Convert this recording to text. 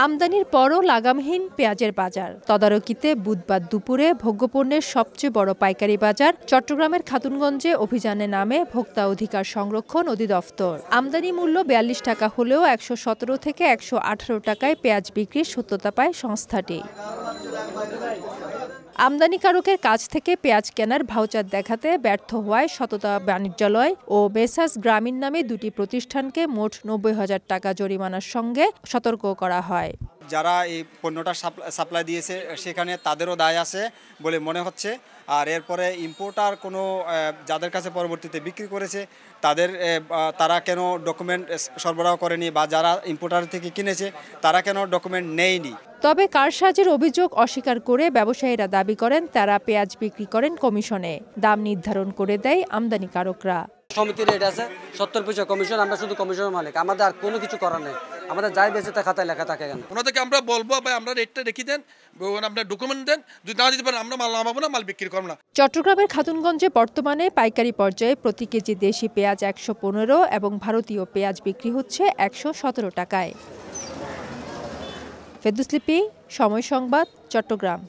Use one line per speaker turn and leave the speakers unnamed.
আমদানির পরও লাগামহীন পেঁয়াজের বাজার। তদারকিতে বুধবার দুপুরে ভোগ্যপণ্যের সবচেয়ে বড় পাইকারি বাজার চট্টগ্রামের খাতুনগঞ্জে অভিযানে নামে ভোক্তা অধিকার সংরক্ষণ অধিদপ্তর। আমদানি মূল্য ৪২ টাকা হলেও ১১৭ থেকে ১১৮ টাকায় পেঁয়াজ বিক্রির সত্যতা পায় সংস্থাটি। আমদানিকারকের কাছ থেকে পেঁয়াজ কেনার ভাউচার দেখাতে ব্যর্থ হওয়ায় সততা বাণিজ্যালয় ও মেসার্স গ্রামীণ নামে দুটি প্রতিষ্ঠানকে মোট ৯০,০০০ টাকা জরিমানার সঙ্গে সতর্ক করা হয়।
যারা এই পণ্যটা সাপ্লাই দিয়েছে সেখানে তাদেরও দায় আছে বলে মনে হচ্ছে। আর এরপরে ইম্পোর্টার কোনো যাদের কাছে পরবর্তীতে বিক্রি করেছে তারা কেন ডকুমেন্ট সরবরাহ করেনি বা যারা ইম্পোর্টার থেকে কিনেছে তারা কেন ডকুমেন্ট নেয়নি।
তবে কারসাজির অভিযোগ অস্বীকার করে ব্যবসায়ীরা দাবি করেন তারা পেঁয়াজ বিক্রি করেন কমিশনে। দাম নির্ধারণ করে দেয় আমদানিকারকরা।
সমিতির রেট আছে ৭০ পয়সা কমিশন, আমরা শুধু কমিশনের মালিক, আমাদের আর কোনো কিছু করার নেই। আমাদের যাই বেঁচে তা খাতায় লেখা থাকে কেন।
ওনাদেরকে আমরা বলবো ভাই আমরা রেটটা রেখে দেন, আপনার ডকুমেন্ট দেন, যদি না দিতে পারেন আমরা মাল নামাবো না, মাল বিক্রি করবো না।
চট্টগ্রামের খাতুনগঞ্জে বর্তমানে পাইকারি পর্যায়ে প্রতি কেজি দেশি পেঁয়াজ ১১৫ এবং ভারতীয় পেঁয়াজ বিক্রি হচ্ছে ১১৭ টাকায়। ফেরদৌস লিপি, সময় সংবাদ, চট্টগ্রাম।